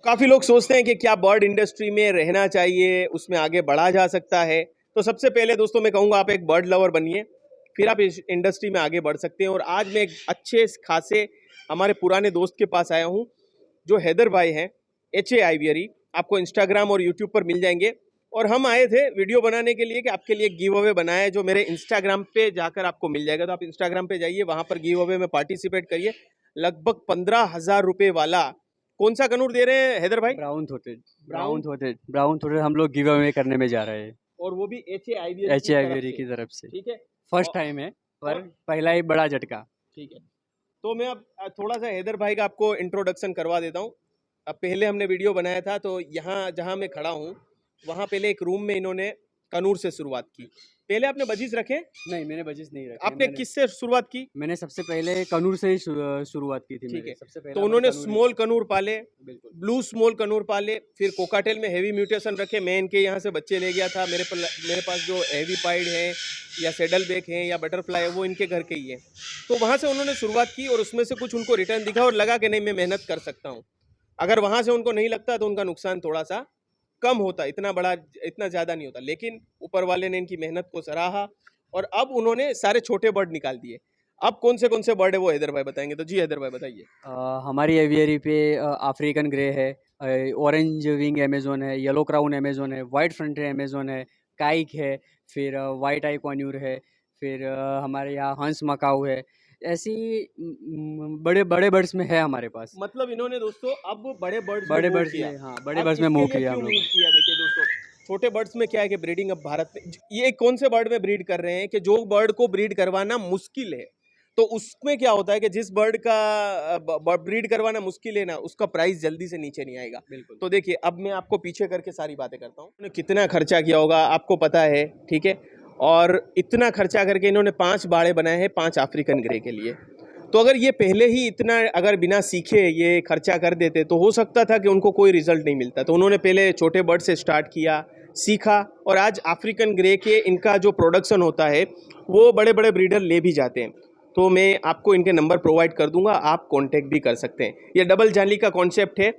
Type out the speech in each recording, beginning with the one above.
काफ़ी लोग सोचते हैं कि क्या बर्ड इंडस्ट्री में रहना चाहिए, उसमें आगे बढ़ा जा सकता है। तो सबसे पहले दोस्तों मैं कहूँगा आप एक बर्ड लवर बनिए, फिर आप इस इंडस्ट्री में आगे बढ़ सकते हैं। और आज मैं एक अच्छे खासे हमारे पुराने दोस्त के पास आया हूँ, जो हैदर भाई हैं, HA आइवियरी। आपको इंस्टाग्राम और यूट्यूब पर मिल जाएंगे। और हम आए थे वीडियो बनाने के लिए कि आपके लिए गिव अवे बनाया है, जो मेरे इंस्टाग्राम पे जाकर आपको मिल जाएगा। तो आप इंस्टाग्राम पे जाइए, वहाँ पर गिव अवे में पार्टिसिपेट करिए। लगभग 15,000 रुपये वाला कौन सा कनूर दे रहे हैं हैदर भाई? Brown throated brown. Brown throated हम लोग गिव अवे करने में जा रहे हैं। और वो भी HA आइवियरी एच की तरफ आइवेरी से। की तरफ से ठीक है। फर्स्ट और, टाइम है, पर और पहला ही बड़ा झटका। ठीक है, तो मैं अब थोड़ा सा हैदर भाई का आपको इंट्रोडक्शन करवा देता हूँ। अब पहले हमने वीडियो बनाया था, तो यहाँ जहाँ मैं खड़ा हूँ, वहाँ पहले एक रूम में इन्होंने कनूर से शुरुआत की। पहले आपने बजीज रखे? नहीं, मैंने बजिस नहीं रखे। आपने किससे शुरुआत की? मैंने सबसे पहले कनूर से ही शुरुआत की थी। ठीक है, सबसे तो पहला हमारा उन्होंने कनूर ही स्मॉल था। कनूर पाले, बिल्कुल। ब्लू स्मॉल कनूर पाले, फिर कोकाटेल में हेवी म्यूटेशन रखे। मैं इनके यहाँ से बच्चे ले गया था। मेरे पास जो हेवी पाइड हैं या सेडल बैक हैं या बटरफ्लाई है, वो इनके घर के ही हैं। तो वहाँ से उन्होंने शुरुआत की और उसमें से कुछ उनको रिटर्न दिखा और लगा कि नहीं, मैं मेहनत कर सकता हूँ। अगर वहाँ से उनको नहीं लगता तो उनका नुकसान थोड़ा सा कम होता, इतना ज़्यादा नहीं होता। लेकिन ऊपर वाले ने इनकी मेहनत को सराहा और अब उन्होंने सारे छोटे बर्ड निकाल दिए। अब कौन से बर्ड है वो हैदर भाई बताएंगे। तो जी हैदर भाई बताइए। हमारी एवियरी पे अफ्रीकन ग्रे है, ऑरेंज विंग अमेजोन है, येलो क्राउन अमेजोन है, वाइट फ्रंटेड अमेजोन है, काइक है, फिर वाइट आई कॉन्यूर है, फिर हमारे यहाँ हंस मकाऊ है। ऐसी बड़े बड़े बर्ड्स में है हमारे पास। मतलब इन्होंने दोस्तों अब बड़े बर्ड्स में बड़े मूव बर्ड्स किया। में, हाँ, बड़े अब बर्ड्स में इसके मूव लिए किया क्यों हम मूव लोगों ने। किया? देखिए दोस्तों, छोटे बर्ड्स में क्या है कि ब्रीडिंग अब भारत में ये कौन से बर्ड में ब्रीड कर रहे हैं कि जो बर्ड को ब्रीड करवाना मुश्किल है। तो उसमें क्या होता है कि जिस बर्ड का ब्रीड करवाना मुश्किल है ना, उसका प्राइस जल्दी से नीचे नहीं आएगा। बिल्कुल। तो देखिए, अब मैं आपको पीछे करके सारी बातें करता हूँ। कितना खर्चा किया होगा आपको पता है, ठीक है। और इतना खर्चा करके इन्होंने 5 बाड़े बनाए हैं, 5 अफ्रीकन ग्रे के लिए। तो अगर ये पहले ही इतना अगर बिना सीखे ये खर्चा कर देते तो हो सकता था कि उनको कोई रिजल्ट नहीं मिलता। तो उन्होंने पहले छोटे बर्ड से स्टार्ट किया, सीखा, और आज अफ्रीकन ग्रे के इनका जो प्रोडक्शन होता है वो बड़े बड़े ब्रीडर ले भी जाते हैं। तो मैं आपको इनके नंबर प्रोवाइड कर दूंगा, आप कांटेक्ट भी कर सकते हैं। ये डबल जाली का कॉन्सेप्ट है,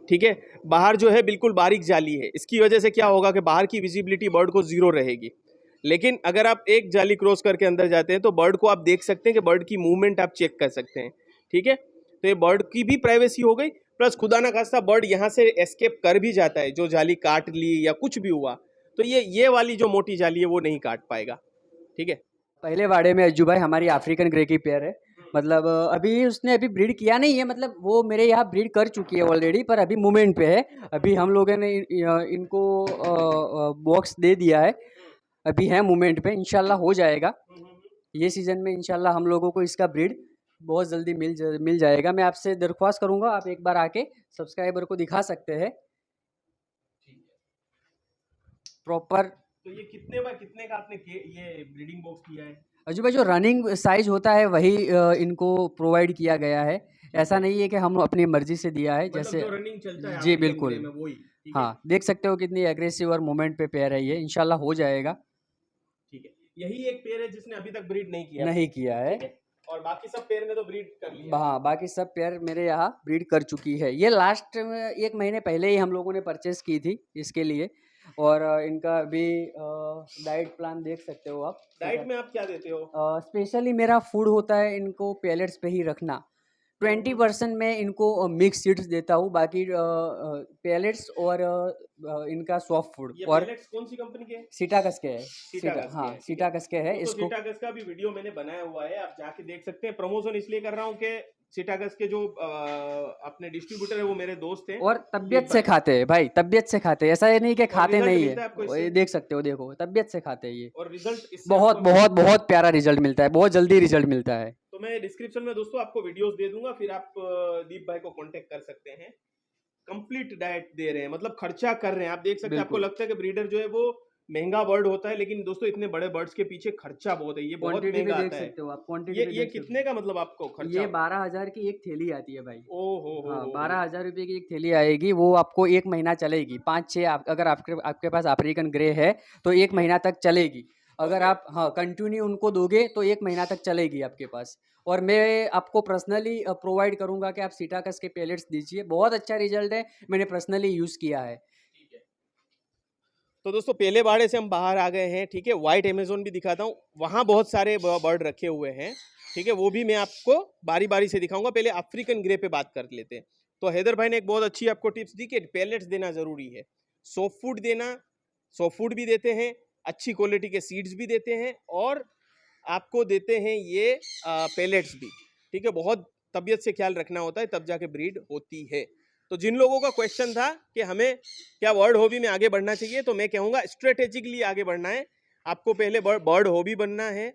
ठीक है। बाहर जो है बिल्कुल बारीक जाली है। इसकी वजह से क्या होगा कि बाहर की विजिबिलिटी बर्ड को ज़ीरो रहेगी। लेकिन अगर आप एक जाली क्रॉस करके अंदर जाते हैं तो बर्ड को आप देख सकते हैं कि बर्ड की मूवमेंट आप चेक कर सकते हैं, ठीक है। तो ये बर्ड की भी प्राइवेसी हो गई, प्लस खुदा ना खास्ता बर्ड यहाँ से एस्केप कर भी जाता है, जो जाली काट ली या कुछ भी हुआ तो ये वाली जो मोटी जाली है वो नहीं काट पाएगा, ठीक है। पहले वाड़े में अज्जू भाई हमारी अफ्रीकन ग्रे की पेयर है। मतलब अभी ब्रीड किया नहीं है, मतलब वो मेरे यहाँ ब्रीड कर चुकी है ऑलरेडी, पर अभी मूवमेंट पे है। अभी हम लोगों ने इनको बॉक्स दे दिया है, अभी है मूवमेंट पे, इंशाल्लाह हो जाएगा। ये सीज़न में इंशाल्लाह हम लोगों को इसका ब्रीड बहुत जल्दी मिल जाएगा। मैं आपसे दरख्वास्त करूँगा, आप एक बार आके सब्सक्राइबर को दिखा सकते हैं प्रॉपर। तो ये कितने बाय कितने का आपने ये ब्रीडिंग बॉक्स किया है? अजू भाई, जो रनिंग साइज होता है वही इनको प्रोवाइड किया गया है। ऐसा नहीं है कि हम अपनी मर्जी से दिया है, मतलब जैसे। जो रनिंग चलता है जी अफ्रीकन ग्रे बिल्कुल। में वही, ठीक है। हाँ, देख सकते हो कितनी एग्रेसिव और मूवमेंट पे पेयर है ये, इंशाल्लाह हो जाएगा। ठीक है, यही एक पेयर है जिसने अभी तक ब्रीड नहीं किया, नहीं किया है। ठीक है। और बाकी सब पेयर ने तो ब्रीड कर लिया। हाँ, बाकी सब पेयर मेरे यहाँ ब्रीड कर चुकी है। ये लास्ट में 1 महीने पहले ही हम लोगों ने परचेस की थी इसके लिए। और इनका अभी डाइट प्लान देख सकते हो आप। डाइट में आप क्या देते हो? स्पेशली मेरा फूड होता है इनको पेलेट्स पे ही रखना। 20% मैं इनको मिक्स सीड्स देता हूँ, बाकी पेलेट्स और इनका सॉफ्ट फूड। ये और पेलेट्स कौन सी कंपनी के हैं? सीटाकस के है। सीटागस के हाँ, हैं, ठीक है। सीटाकस के है दोस्तों इसको। सीटागस का भी वीडियो मैंने बनाया हुआ है, आप जाके देख सकते हैं। प्रमोशन इसलिए कर रहा हूँ कि सीटागस के जो अपने डिस्ट्रीब्यूटर है वो मेरे दोस्त हैं। और तबियत दीप से भाई। खाते हैं भाई, तबियत से खाते हैं, ऐसा ये नहीं कि और खाते रिजल्ट नहीं मिलता है आपको है। ये इससे? देख सकते हो, देखो तबियत से खाते हैं ये। और रिजल्ट इससे बहुत आपको बहुत बहुत प्यारा रिजल्ट मिलता है, बहुत जल्दी रिजल्ट मिलता है। तो मैं डिस्क्रिप्शन में दोस्तों आपको वीडियोस दे दूंगा, फिर आप दीप भाई को कांटेक्ट कर सकते हैं। कंप्लीट डाइट दे रहे हैं, मतलब खर्चा कर रहे हैं। आप देख सकते हैं, आपको बिल्कुल। लगता है कि ब्रीडर जो है वो महंगा बर्ड होता है, लेकिन दोस्तों इतने बड़े बर्ड्स के पीछे खर्चा बहुत है, ये बहुत क्वांटिटी पे महंगा देख आता है। सकते हो आप, क्वांटिटी ये पे ये देख सकते कितने का मतलब आपको हो। खर्चा? ये 12,000 की एक थैली आती है भाई। ओ हाँ, हो। 12,000 रुपये की एक थैली आएगी, वो आपको 1 महीना चलेगी। 5-6 अगर आपके आपके पास अफ्रीकन ग्रे है तो 1 महीना तक चलेगी। अगर आप हाँ कंटिन्यू उनको दोगे तो 1 महीना तक चलेगी आपके पास। और मैं आपको पर्सनली प्रोवाइड करूँगा कि आप सीटाकस के पेलेट्स दीजिए, बहुत अच्छा रिजल्ट है, मैंने पर्सनली यूज़ किया है। तो दोस्तों पहले बाड़े से हम बाहर आ गए हैं, ठीक है। व्हाइट अमेजोन भी दिखाता हूँ, वहाँ बहुत सारे बर्ड रखे हुए हैं, ठीक है। वो भी मैं आपको बारी बारी से दिखाऊंगा। पहले अफ्रीकन ग्रे पे बात कर लेते हैं। तो हैदर भाई ने एक बहुत अच्छी आपको टिप्स दी कि पेलेट्स देना ज़रूरी है। सॉफ्ट फूड देना, सॉफ्ट फूड भी देते हैं, अच्छी क्वालिटी के सीड्स भी देते हैं, और आपको देते हैं ये पेलेट्स भी, ठीक है। बहुत तबीयत से ख्याल रखना होता है, तब जाके ब्रीड होती है। तो जिन लोगों का क्वेश्चन था कि हमें क्या बर्ड हॉबी में आगे बढ़ना चाहिए, तो मैं कहूँगा स्ट्रेटेजिकली आगे बढ़ना है। आपको पहले बर्ड हॉबी बनना है।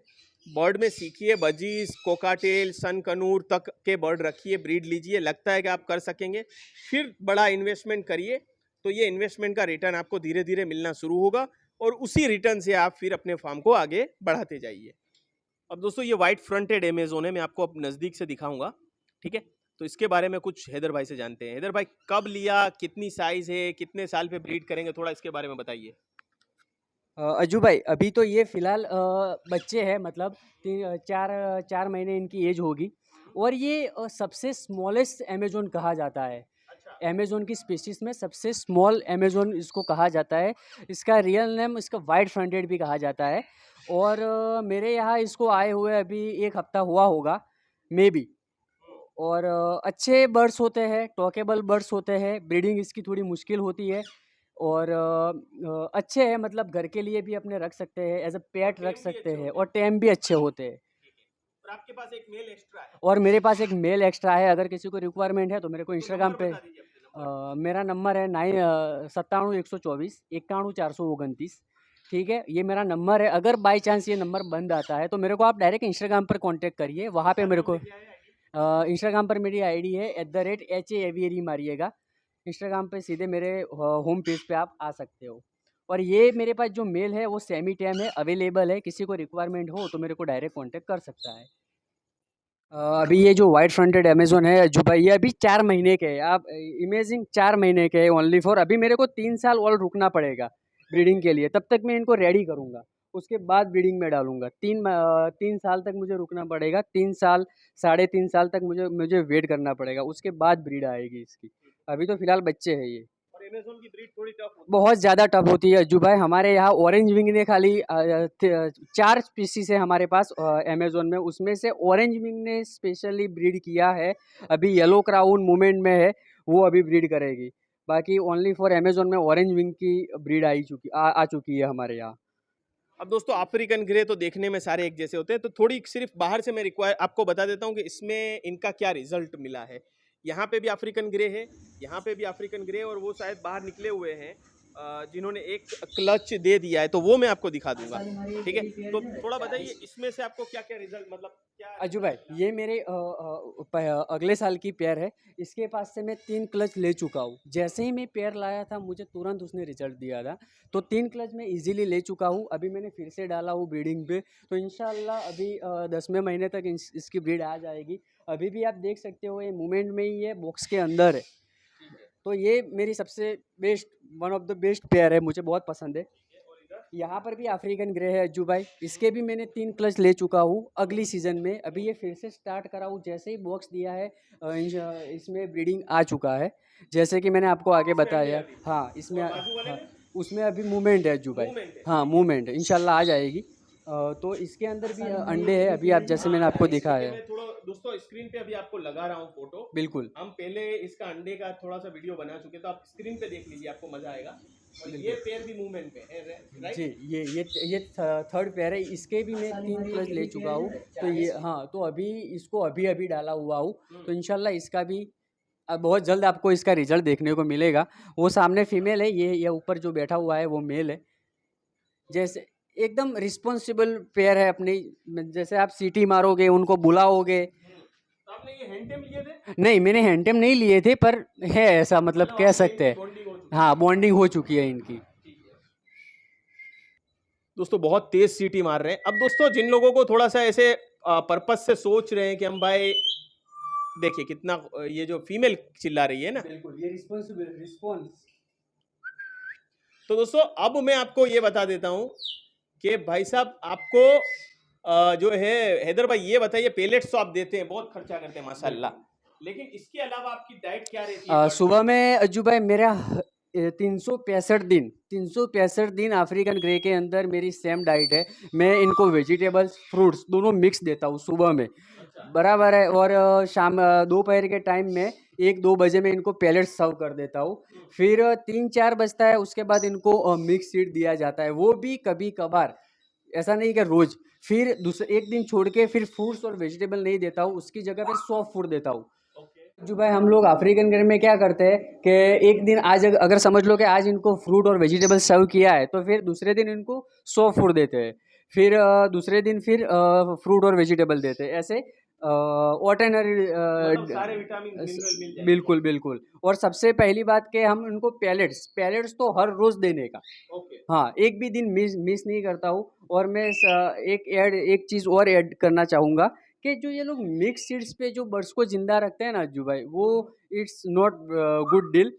बर्ड में सीखिए, बजीज, कोकाटेल, सन कनूर तक के बर्ड रखिए, ब्रीड लीजिए, लगता है कि आप कर सकेंगे, फिर बड़ा इन्वेस्टमेंट करिए। तो ये इन्वेस्टमेंट का रिटर्न आपको धीरे धीरे मिलना शुरू होगा, और उसी रिटर्न से आप फिर अपने फार्म को आगे बढ़ाते जाइए। अब दोस्तों ये वाइट फ्रंटेड अमेजोन है, मैं आपको अब नज़दीक से दिखाऊंगा, ठीक है। तो इसके बारे में कुछ हैदर भाई से जानते हैं। हैदर भाई कब लिया, कितनी साइज है, कितने साल पे ब्रीड करेंगे, थोड़ा इसके बारे में बताइए। अज्जू भाई अभी तो ये फ़िलहाल बच्चे हैं, मतलब 4 महीने इनकी एज होगी। और ये सबसे स्मॉलेस्ट अमेज़न कहा जाता है। अमेज़न की स्पीशीज़ में सबसे स्मॉल अमेज़न इसको कहा जाता है। इसका रियल नेम इसका वाइट फ्रंटेड भी कहा जाता है। और मेरे यहाँ इसको आए हुए अभी 1 हफ़्ता हुआ होगा, मे बी। और अच्छे बर्ड्स होते हैं, टॉकेबल बर्ड्स होते हैं, ब्रीडिंग इसकी थोड़ी मुश्किल होती है। और अच्छे हैं, मतलब घर के लिए भी अपने रख सकते हैं, एज अ पेट रख सकते हैं, और टेम भी अच्छे होते हैं। और आपके पास एक मेल एक्स्ट्रा है। और मेरे पास एक मेल एक्स्ट्रा है, अगर किसी को रिक्वायरमेंट है तो मेरे को तो इंस्टाग्राम नंबर पे बता दीजिए अपने नंबर। मेरा नंबर है 97 124 91 429। ठीक है, ये मेरा नंबर है। अगर बाई चांस ये नंबर बंद आता है तो मेरे को आप डायरेक्ट इंस्टाग्राम पर कांटेक्ट करिए, वहाँ पे मेरे को इंस्टाग्राम पर मेरी आईडी है @HAAviary मारिएगा। इंस्टाग्राम पे सीधे मेरे होम पेज पे आप आ सकते हो। और ये मेरे पास जो मेल है वो सेमी टैम है, अवेलेबल है, किसी को रिक्वायरमेंट हो तो मेरे को डायरेक्ट कांटेक्ट कर सकता है। अभी ये जो वाइट फ्रंटेड अमेज़न है अज्जू भाई, ये अभी 4 महीने के हैं। आप इमेजिन 4 महीने के हैं ओनली फॉर। अभी मेरे को 3 साल और रुकना पड़ेगा ब्रीडिंग के लिए, तब तक मैं इनको रेडी करूँगा। उसके बाद ब्रीडिंग में डालूँगा। 3 साल तक मुझे रुकना पड़ेगा, 3 साल, साढ़े 3 साल तक मुझे मुझे वेट करना पड़ेगा, उसके बाद ब्रीड आएगी इसकी। अभी तो फ़िलहाल बच्चे हैं ये। और अमेजोन की ब्रीड थोड़ी टफ होती बहुत ज़्यादा टफ होती है अज्जू भाई। हमारे यहाँ ऑरेंज विंग ने खाली 4 स्पीसीज है हमारे पास अमेजोन में, उसमें से ऑरेंज विंग ने स्पेशली ब्रीड किया है। अभी येलो क्राउन मूवमेंट में है, वो अभी ब्रीड करेगी। बाकी ओनली फॉर अमेजोन में ऑरेंज विंग की ब्रीड आ चुकी है हमारे यहाँ। अब दोस्तों अफ्रीकन ग्रे तो देखने में सारे एक जैसे होते हैं, तो थोड़ी सिर्फ बाहर से मैं आपको बता देता हूँ कि इसमें इनका क्या रिजल्ट मिला है। यहाँ पे भी अफ्रीकन ग्रे है, यहाँ पे भी अफ्रीकन ग्रे, और वो शायद बाहर निकले हुए हैं जिन्होंने एक क्लच दे दिया है, तो वो मैं आपको दिखा दूंगा, ठीक है। तो थोड़ा बताइए इसमें से आपको क्या क्या रिजल्ट, मतलब क्या अज्जू result भाई मिला? ये मेरे अगले साल की पेयर है। इसके पास से मैं 3 क्लच ले चुका हूँ। जैसे ही मैं पेयर लाया था मुझे तुरंत उसने रिजल्ट दिया था। तो 3 क्लच मैं इजीली ले चुका हूँ। अभी मैंने फिर से डाला हूँ ब्रीडिंग पे, तो इंशाल्लाह अभी 10वें महीने तक इसकी ब्रीड आ जाएगी। अभी भी आप देख सकते हो ये मूवमेंट में ही है, बॉक्स के अंदर है। तो ये मेरी सबसे best, one of the best pair है, मुझे बहुत पसंद है। यहाँ पर भी अफ्रीकन ग्रे है अज्जू भाई, इसके भी मैंने 3 क्लच ले चुका हूँ अगली सीज़न में। अभी ये फिर से स्टार्ट करा हूँ, जैसे ही बॉक्स दिया है इसमें ब्रीडिंग आ चुका है, जैसे कि मैंने आपको आगे इसमें अंडे बताया। अभी, हाँ इसमें, और बाजू वाले हाँ में उसमें अभी मूवमेंट है अज्जू भाई। मूवमेंट है, हाँ ठीक है। मूवमेंट है, इंशाल्लाह आ जाएगी। तो इसके अंदर भी अंडे है अभी, आप जैसे मैंने आपको इसलिए दिखाया मैं है। थोड़ा दोस्तों स्क्रीन पे अभी आपको लगा रहा हूँ फोटो। बिल्कुल हम पहले इसका अंडे का थोड़ा सा वीडियो बना चुके, तो आप स्क्रीन पे देख लीजिए, आपको मजा आएगा। और ये बिल्कुल पेयर भी मूवमेंट पे है, राइट? जी। ये थर्ड पेयर है, इसके भी मैं 3 क्लच ले चुका हूँ। तो ये हाँ, तो अभी इसको अभी अभी डाला हुआ हूँ, तो इंशाल्लाह इसका भी अब बहुत जल्द आपको इसका रिजल्ट देखने को मिलेगा। वो सामने फीमेल है, ये ऊपर जो बैठा हुआ है वो मेल है। जैसे एकदम रिस्पॉन्सिबल पेयर है अपनी, जैसे आप सीटी मारोगे उनको बुलाओगे। तो आपने ये हैंडटेम लिए थे? नहीं मैंने हैंडटेम नहीं लिए थे, पर है ऐसा, मतलब कह सकते हैं। बॉन्डिंग हो चुकी हाँ बॉन्डिंग हो चुकी है इनकी। है। दोस्तों बहुत तेज सीटी मार रहे हैं। अब दोस्तों जिन लोगों को थोड़ा सा ऐसे पर्पस से सोच रहे हैं कि हम भाई, देखिए कितना ये जो फीमेल चिल्ला रही है ना, बिल्कुल ये रिस्पॉन्सिबल रिस्पॉन्स। तो दोस्तों अब मैं आपको ये बता देता हूं कि भाई साहब आपको जो है हैदर भाई ये बताइए, पेलेट्स तो आप देते हैं, बहुत खर्चा करते हैं माशाल्लाह, लेकिन इसके अलावा आपकी डाइट क्या रहती है birds सुबह के लिए? में अज्जू भाई मेरा 365 दिन अफ्रीकन ग्रे के अंदर मेरी सेम डाइट है। मैं इनको वेजिटेबल्स फ्रूट्स दोनों मिक्स देता हूँ सुबह में, अच्छा। बराबर है। और शाम दोपहर के टाइम में 1-2 बजे मैं इनको पैलेट्स सर्व कर देता हूँ। फिर 3-4 बजता है, उसके बाद इनको मिक्स सीड दिया जाता है, वो भी कभी कभार, ऐसा नहीं कि रोज। फिर दूसरे एक दिन छोड़ के फिर फ्रूट्स और वेजिटेबल नहीं देता हूँ, उसकी जगह पे सॉफ्ट फूड देता हूँ। ओके। जो भाई हम लोग अफ्रीकन घर में क्या करते हैं कि एक दिन आज अगर समझ लो कि आज इनको फ्रूट और वेजिटेबल सर्व किया है, तो फिर दूसरे दिन इनको सॉफ्ट फूड देते हैं। फिर दूसरे दिन फिर फ्रूट और वेजिटेबल देते हैं, ऐसे ऑर्डिनरी। मतलब सारे विटामिन मिनरल मिल जाएंगे। बिल्कुल बिल्कुल। और सबसे पहली बात कि हम इनको पैलेट्स पैलेट्स तो हर रोज देने का, ओके। हाँ, एक भी दिन मिस मिस नहीं करता हूँ। और मैं एक चीज़ और ऐड करना चाहूँगा कि जो ये लोग मिक्स सीड्स पे जो बर्ड्स को जिंदा रखते हैं ना अज्जू भाई, वो it's not good deal.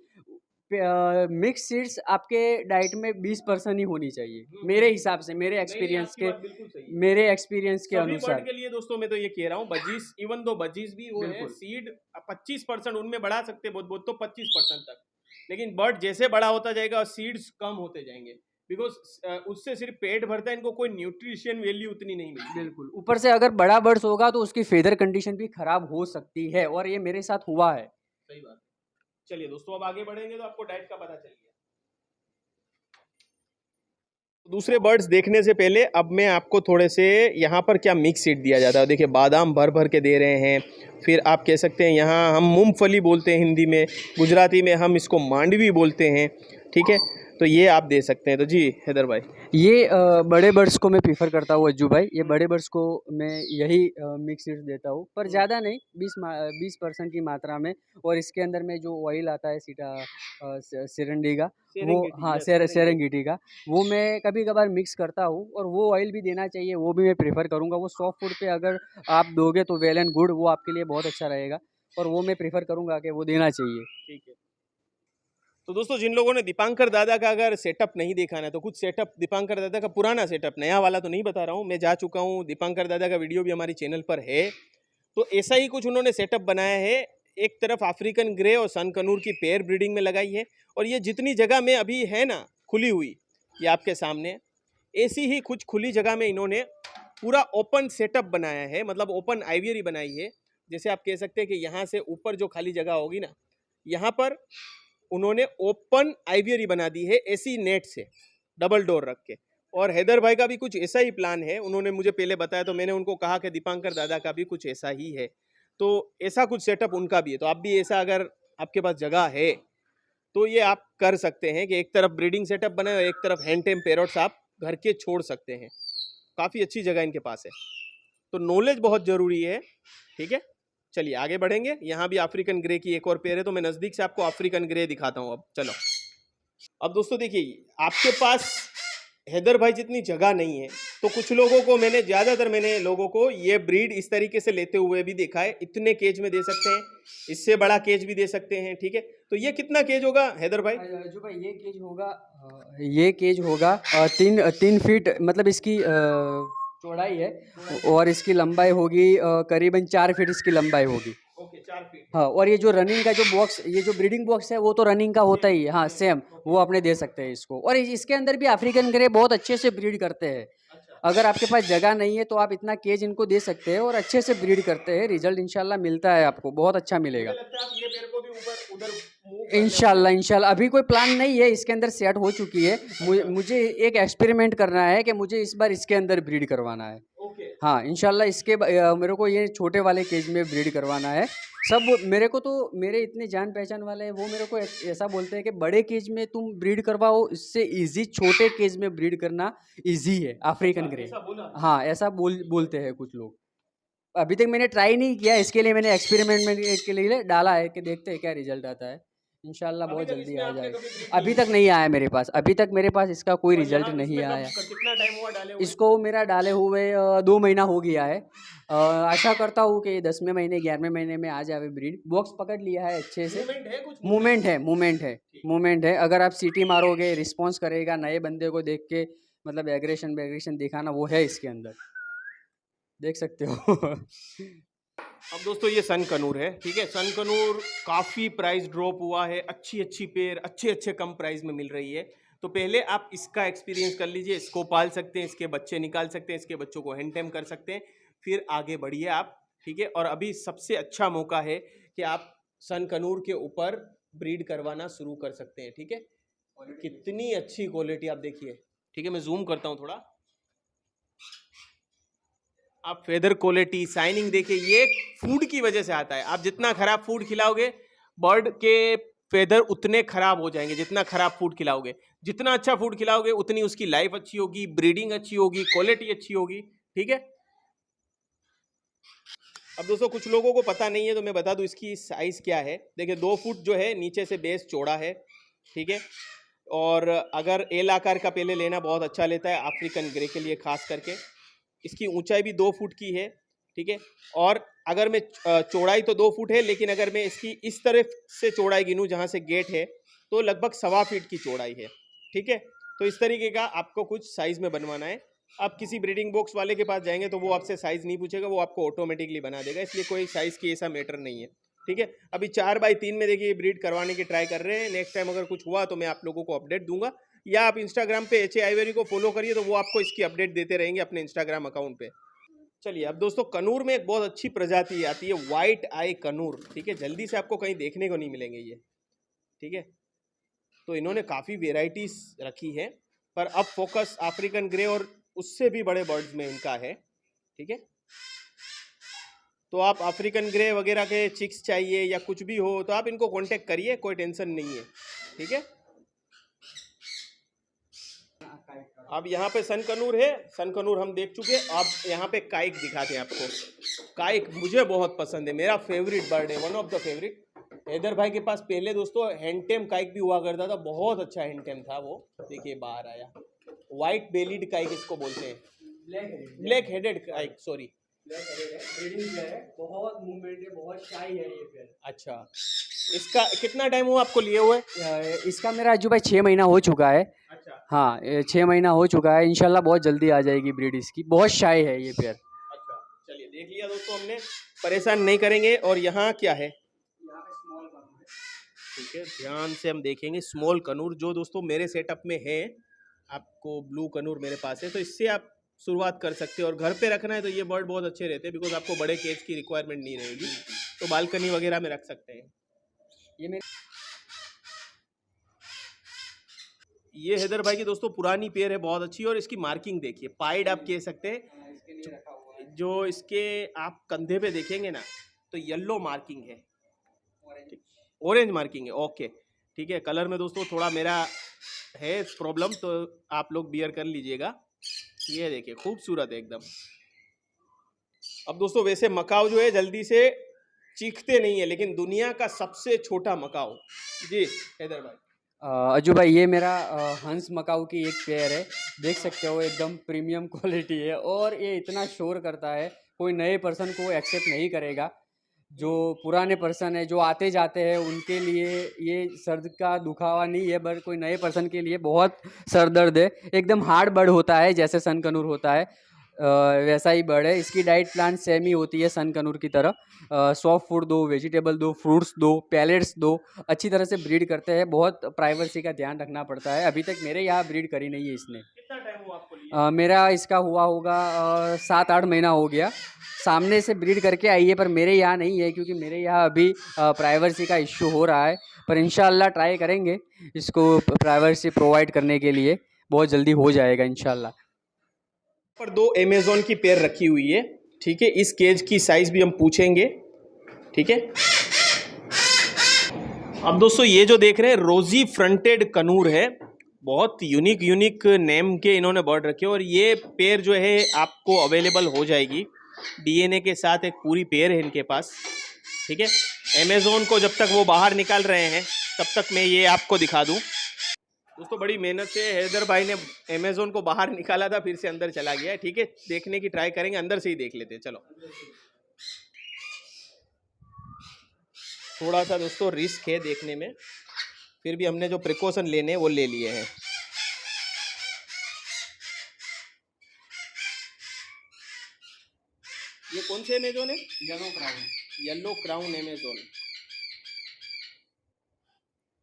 Mix seeds आपके डाइट में 20% ही होनी चाहिए, मेरे हिसाब से, नहीं नहीं, आपकी बात बिल्कुल सही है। मेरे एक्सपीरियंस के सभी बर्ड अनुसार। के लिए दोस्तों मैं तो ये कह रहा हूँ, बजीज, इवन दो बजीज भी वो है, बिल्कुल सीड 25% उनमें बढ़ा सकते हैं, बहुत बहुत तो 25% तक, लेकिन बर्ड जैसे बड़ा होता जाएगा और सीड्स कम होते जाएंगे, बिकॉज उससे सिर्फ पेट भरता है, इनको कोई न्यूट्रिशन वैल्यू उतनी नहीं मिलती। बिल्कुल। ऊपर से अगर बड़ा बर्ड्स होगा तो उसकी फेदर कंडीशन भी खराब हो सकती है, और ये मेरे साथ हुआ है। सही बात है। चलिए दोस्तों, अब आगे बढ़ेंगे तो आपको डाइट का पता चल गया। दूसरे बर्ड्स देखने से पहले अब मैं आपको थोड़े से यहाँ पर क्या मिक्स सीड दिया जाता है, देखिए बादाम भर भर के दे रहे हैं। फिर आप कह सकते हैं, यहाँ हम मूंगफली बोलते हैं हिंदी में, गुजराती में हम इसको मांडवी बोलते हैं, ठीक है। तो ये आप दे सकते हैं। तो जी हैदर भाई, ये बड़े बर्ड्स को मैं प्रीफर करता हूँ अज्जू भाई, ये बड़े बर्ड्स को मैं यही मिक्स सीड्स देता हूँ, पर ज़्यादा नहीं, 20% की मात्रा में। और इसके अंदर में जो ऑयल आता है सिरंडी का, वो, सेरेंगेटी, हाँ, यस सेरेंगेटी। सेरेंगेटी का, वो मैं कभी कभार मिक्स करता हूँ, और वो ऑयल भी देना चाहिए, वो भी मैं प्रेफर करूँगा। वो सॉफ्ट फूड पे अगर आप दोगे तो वेल एंड गुड, वो आपके लिए बहुत अच्छा रहेगा, और वो मैं प्रेफर करूँगा कि वो देना चाहिए। ठीक है। तो दोस्तों, जिन लोगों ने दीपांकर दादा का अगर सेटअप नहीं देखा ना, तो कुछ सेटअप दीपांकर दादा का पुराना सेटअप, नया वाला तो नहीं बता रहा हूँ, मैं जा चुका हूँ, दीपांकर दादा का वीडियो भी हमारी चैनल पर है। तो ऐसा ही कुछ उन्होंने सेटअप बनाया है। एक तरफ अफ्रीकन ग्रे और सन कनूर की पेयर ब्रीडिंग में लगाई है, और ये जितनी जगह में अभी है ना खुली हुई, ये आपके सामने ऐसी ही कुछ खुली जगह में इन्होंने पूरा ओपन सेटअप बनाया है, मतलब ओपन आइवियरी बनाई है। जैसे आप कह सकते हैं कि यहाँ से ऊपर जो खाली जगह होगी ना, यहाँ पर उन्होंने ओपन आइवियरी बना दी है, ऐसी नेट से डबल डोर रख के। और हैदर भाई का भी कुछ ऐसा ही प्लान है, उन्होंने मुझे पहले बताया, तो मैंने उनको कहा कि दीपांकर दादा का भी कुछ ऐसा ही है, तो ऐसा कुछ सेटअप उनका भी है। तो आप भी ऐसा, अगर आपके पास जगह है तो ये आप कर सकते हैं कि एक तरफ ब्रीडिंग सेटअप बनाए और एक तरफ हैंड टेम पैरोट्स आप घर के छोड़ सकते हैं। काफ़ी अच्छी जगह इनके पास है। तो नॉलेज बहुत ज़रूरी है, ठीक है। चलिए आगे बढ़ेंगे। यहाँ भी अफ्रीकन ग्रे की एक और पेयर है, तो मैं नज़दीक से आपको अफ्रीकन ग्रे दिखाता हूँ। अब चलो, अब दोस्तों देखिए, आपके पास हैदर भाई जितनी जगह नहीं है, तो कुछ लोगों को मैंने लोगों को ये ब्रीड इस तरीके से लेते हुए भी देखा है। इतने केज में दे सकते हैं, इससे बड़ा केज भी दे सकते हैं, ठीक है। तो ये कितना केज होगा हैदर भाई? जो भाई ये केज होगा 3 फीट, मतलब इसकी चौड़ाई है, और इसकी लंबाई होगी करीबन 4 फीट इसकी लंबाई होगी। Okay, 4 feet. हाँ, और ये जो रनिंग का जो बॉक्स, ये जो ब्रीडिंग बॉक्स है, वो तो रनिंग का होता ही है, हाँ, सेम वो अपने दे सकते हैं इसको। और इसके अंदर भी अफ्रीकन ग्रे बहुत अच्छे से ब्रीड करते हैं। अगर आपके पास जगह नहीं है तो आप इतना केज इनको दे सकते हैं, और अच्छे से ब्रीड करते हैं, रिजल्ट इंशाल्लाह मिलता है, आपको बहुत अच्छा मिलेगा। मुझे लगता है आप ये पेड़ को भी ऊपर उधर मूव कर इंशाल्लाह इंशाल्लाह। अभी कोई प्लान नहीं है, इसके अंदर सेट हो चुकी है। मुझे एक एक्सपेरिमेंट करना है कि मुझे इस बार इसके अंदर ब्रीड करवाना है। ओके। हाँ, इंशाल्लाह मेरे को ये छोटे वाले केज में ब्रीड करवाना है। सब मेरे को तो, मेरे इतने जान पहचान वाले हैं, वो मेरे को ऐसा बोलते हैं कि बड़े केज में तुम ब्रीड करवाओ, इससे इजी छोटे केज में ब्रीड करना इजी है अफ्रीकन ग्रे। ऐसा बोला? हाँ, ऐसा बोलते हैं कुछ लोग। अभी तक मैंने ट्राई नहीं किया, इसके लिए मैंने एक्सपेरिमेंट में के लिए डाला है कि देखते हैं क्या रिजल्ट आता है। इंशाल्लाह अभी बहुत तक जल्दी इसमें आ आपने जाएगा। कभी breed अभी नहीं तक नहीं आया मेरे पास, अभी तक मेरे पास इसका कोई और रिजल्ट यहाँ नहीं इसमें आया। कितना टाइम हुआ डाले हुए? इसको मेरा डाले हुए 2 महीना हो गया है। आशा करता हूँ कि 10वें महीने 11वें महीने में आ जाए ब्रीड। बॉक्स पकड़ लिया है अच्छे से। मूवमेंट है कुछ? मूवमेंट है, मूवमेंट है, मूवमेंट है। अगर आप सीटी मारोगे, रिस्पॉन्स करेगा, नए बंदे को देख के मतलब एग्रेशन वैग्रेशन दिखाना वो है इसके अंदर, देख सकते हो। अब दोस्तों ये सन कनूर है, ठीक है। सन कनूर काफ़ी प्राइस ड्रॉप हुआ है, अच्छी अच्छी पेयर अच्छे अच्छे कम प्राइस में मिल रही है। तो पहले आप इसका एक्सपीरियंस कर लीजिए, इसको पाल सकते हैं, इसके बच्चे निकाल सकते हैं, इसके बच्चों को हैंड टेम कर सकते हैं, फिर आगे बढ़िए आप, ठीक है। और अभी सबसे अच्छा मौका है कि आप सन कनूर के ऊपर ब्रीड करवाना शुरू कर सकते हैं, ठीक है। कितनी अच्छी क्वालिटी आप देखिए, ठीक है। मैं जूम करता हूँ थोड़ा, आप फेदर क्वालिटी शाइनिंग देखिए, ये फूड की वजह से आता है। आप जितना खराब फूड खिलाओगे बर्ड के फेदर उतने खराब हो जाएंगे, जितना खराब फूड खिलाओगे। जितना अच्छा फूड खिलाओगे उतनी उसकी लाइफ अच्छी होगी, ब्रीडिंग अच्छी होगी, क्वालिटी अच्छी होगी, ठीक है। अब दोस्तों कुछ लोगों को पता नहीं है तो मैं बता दूं इसकी साइज क्या है। देखिए 2 फुट जो है नीचे से बेस चौड़ा है, ठीक है। और अगर एल आकार का पहले लेना बहुत अच्छा लेता है अफ्रीकन ग्रे के लिए खास करके। इसकी ऊंचाई भी 2 फुट की है, ठीक है। और अगर मैं चौड़ाई तो 2 फुट है, लेकिन अगर मैं इसकी इस तरफ से चौड़ाई गिनूँ जहाँ से गेट है तो लगभग 1.25 फीट की चौड़ाई है, ठीक है। तो इस तरीके का आपको कुछ साइज में बनवाना है। आप किसी ब्रीडिंग बॉक्स वाले के पास जाएंगे तो वो आपसे साइज नहीं पूछेगा, वो आपको ऑटोमेटिकली बना देगा, इसलिए कोई साइज की ऐसा मैटर नहीं है, ठीक है। अभी 4x3 में देखिए ब्रीड करवाने की ट्राई कर रहे हैं। नेक्स्ट टाइम अगर कुछ हुआ तो मैं आप लोगों को अपडेट दूंगा, या आप इंस्टाग्राम पे एच आइवरी को फॉलो करिए तो वो आपको इसकी अपडेट देते रहेंगे अपने इंस्टाग्राम अकाउंट पे। चलिए अब दोस्तों कनूर में एक बहुत अच्छी प्रजाति आती है व्हाइट आई कनूर, ठीक है। जल्दी से आपको कहीं देखने को नहीं मिलेंगे ये, ठीक है। तो इन्होंने काफ़ी वेराइटीज रखी है, पर अब फोकस अफ्रीकन ग्रे और उससे भी बड़े बर्ड्स में इनका है, ठीक है। तो आप अफ्रीकन ग्रे वगैरह के चिक्स चाहिए या कुछ भी हो तो आप इनको कांटेक्ट करिए, कोई टेंशन नहीं है, ठीक है। अब यहाँ पे सन कनूर है, सन कनूर हम देख चुके। अब यहाँ पे काइक दिखाते हैं आपको। काइक मुझे बहुत पसंद है, मेरा फेवरेट बर्ड है, one of the favourite. Haider भाई के पास पहले दोस्तों हैंडटेम काइक भी हुआ करता था, बहुत अच्छा हैंडटेम था वो। देखिए बाहर आया, व्हाइट बेलीड काइक इसको बोलते हैं, ब्लैक हेडेड काइक, सॉरी। बहुत मूवमेंट है, बहुत शाई है ये पेड़। अच्छा, इसका कितना टाइम हुआ आपको लिए हुए? इसका मेरा अज्जू भाई 6 महीना हो चुका है। अच्छा हाँ 6 महीना हो चुका है, इंशाल्लाह बहुत जल्दी आ जाएगी ब्रीड इसकी। बहुत शाई है ये पेड़। अच्छा, चलिए देख लिया दोस्तों हमने, परेशान नहीं करेंगे। और यहाँ क्या है, ठीक है, ध्यान से हम देखेंगे। स्मॉल कनूर जो दोस्तों मेरे सेटअप में है, आपको ब्लू कनूर मेरे पास है, तो इससे आप शुरुआत कर सकते हो। और घर पे रखना है तो ये बर्ड बहुत अच्छे रहते हैं, बिकॉज आपको बड़े केज की रिक्वायरमेंट नहीं रहेगी, तो बालकनी वगैरह में रख सकते हैं। ये मेरे ये हैदर भाई की दोस्तों पुरानी पेयर है, बहुत अच्छी। और इसकी मार्किंग देखिए, पाइड आप कह सकते हैं। इसके लिए रखा हुआ है। जो इसके आप कंधे पे देखेंगे ना तो येलो मार्किंग है, ऑरेंज मार्किंग है, ओके ठीक है। कलर में दोस्तों थोड़ा मेरा है प्रॉब्लम, तो आप लोग बियर कर लीजिएगा। ये देखिए खूबसूरत है एकदम। अब दोस्तों वैसे मकाऊ जो है जल्दी से चीखते नहीं है, लेकिन दुनिया का सबसे छोटा मकाऊ जी हैदर भाई। अज्जू भाई ये मेरा हंस मकाऊ की एक पेयर है, देख सकते हो एकदम प्रीमियम क्वालिटी है। और ये इतना शोर करता है, कोई नए पर्सन को एक्सेप्ट नहीं करेगा। जो पुराने पर्सन है जो आते जाते हैं उनके लिए ये सर्द का दुखावा नहीं है, बट कोई नए पर्सन के लिए बहुत सर दर्द है। एकदम हार्ड बर्ड होता है जैसे सन कनूर होता है, वैसा ही बर्ड है। इसकी डाइट प्लान सेम ही होती है सन कनूर की तरह। सॉफ्ट फूड दो, वेजिटेबल दो, फ्रूट्स दो, पैलेट्स दो। अच्छी तरह से ब्रीड करते हैं, बहुत प्राइवेसी का ध्यान रखना पड़ता है। अभी तक मेरे यहाँ ब्रीड करी नहीं है इसने। कितना टाइम हुआ आपको लिए? मेरा इसका हुआ होगा 7-8 महीना हो गया। सामने से ब्रीड करके आई है, पर मेरे यहाँ नहीं है क्योंकि मेरे यहाँ अभी प्राइवेसी का इश्यू हो रहा है। पर इंशाल्लाह ट्राई करेंगे इसको प्राइवेसी प्रोवाइड करने के लिए, बहुत जल्दी हो जाएगा इंशाल्लाह। पर 2 अमेज़न की पेयर रखी हुई है, ठीक है। इस केज की साइज भी हम पूछेंगे, ठीक है। अब दोस्तों ये जो देख रहे हैं रोजी फ्रंटेड कनूर है, बहुत यूनिक नेम के इन्होंने बर्ड रखे। और ये पेयर जो है आपको अवेलेबल हो जाएगी डीएनए के साथ, एक पूरी पेयर है इनके पास, ठीक है। अमेज़न को जब तक वो बाहर निकाल रहे हैं तब तक मैं ये आपको दिखा दूं। दोस्तों बड़ी मेहनत से हैदर भाई ने अमेज़न को बाहर निकाला था, फिर से अंदर चला गया है, ठीक है। देखने की ट्राई करेंगे, अंदर से ही देख लेते हैं, चलो। थोड़ा सा दोस्तों रिस्क है देखने में, फिर भी हमने जो प्रिकॉशन लेने हैं वो ले लिए हैं। से अमेजोन है? Yellow crown. Yellow crown Amazon,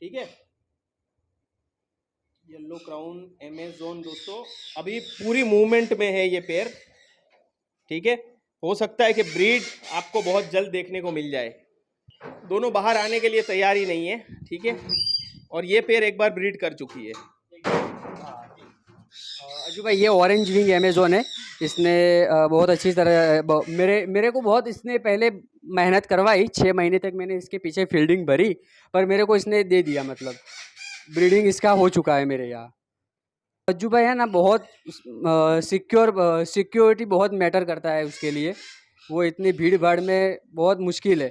ठीक है। येलो क्राउन अमेजोन दोस्तों अभी पूरी मूवमेंट में है ये पेयर, ठीक है। हो सकता है कि ब्रीड आपको बहुत जल्द देखने को मिल जाए। दोनों बाहर आने के लिए तैयार ही नहीं है, ठीक है। और ये पेयर एक बार ब्रीड कर चुकी है। अजू भाई ये ऑरेंज विंग अमेजोन है। इसने बहुत अच्छी तरह मेरे को बहुत इसने पहले मेहनत करवाई, 6 महीने तक मैंने इसके पीछे फील्डिंग भरी, पर मेरे को इसने दे दिया, मतलब ब्रीडिंग इसका हो चुका है मेरे यहाँ। अज्जू भाई है ना बहुत सिक्योरिटी बहुत मैटर करता है उसके लिए, वो इतनी भीड़ भाड़ में बहुत मुश्किल है।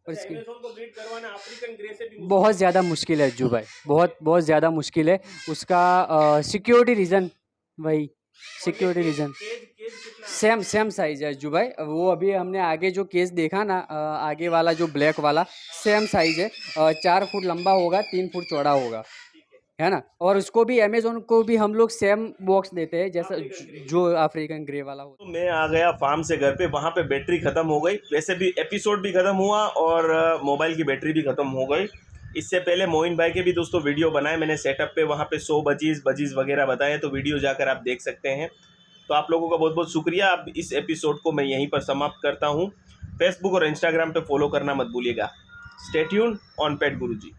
और इसकी अमेजोन को ब्रीड करवाना अफ्रीकन ग्रे से भी मुश्किल बहुत ज़्यादा मुश्किल है अज्जू भाई, बहुत ज़्यादा मुश्किल है। उसका सिक्योरिटी रीज़न, वही सिक्योरिटी रीज़न। केज कितना? सेम साइज है अज्जू भाई। वो अभी हमने आगे जो केस देखा ना, आगे वाला जो ब्लैक वाला सेम साइज है। 4 फुट लंबा होगा, 3 फुट चौड़ा होगा, है ना। और उसको भी अमेजोन को भी हम लोग सेम बॉक्स देते हैं जैसा जो अफ्रीकन ग्रे वाला होता है। तो मैं आ गया फार्म से घर पे, वहाँ पे बैटरी ख़त्म हो गई। वैसे भी एपिसोड भी ख़त्म हुआ और मोबाइल की बैटरी भी ख़त्म हो गई। इससे पहले मोइन भाई के भी दोस्तों वीडियो बनाए मैंने सेटअप पे, वहाँ पे 100 बजीज वगैरह बताए, तो वीडियो जाकर आप देख सकते हैं। तो आप लोगों का बहुत बहुत शुक्रिया। अब इस एपिसोड को मैं यहीं पर समाप्त करता हूँ। फेसबुक और इंस्टाग्राम पे फॉलो करना मत भूलिएगा। Stay tune on pet Guruji.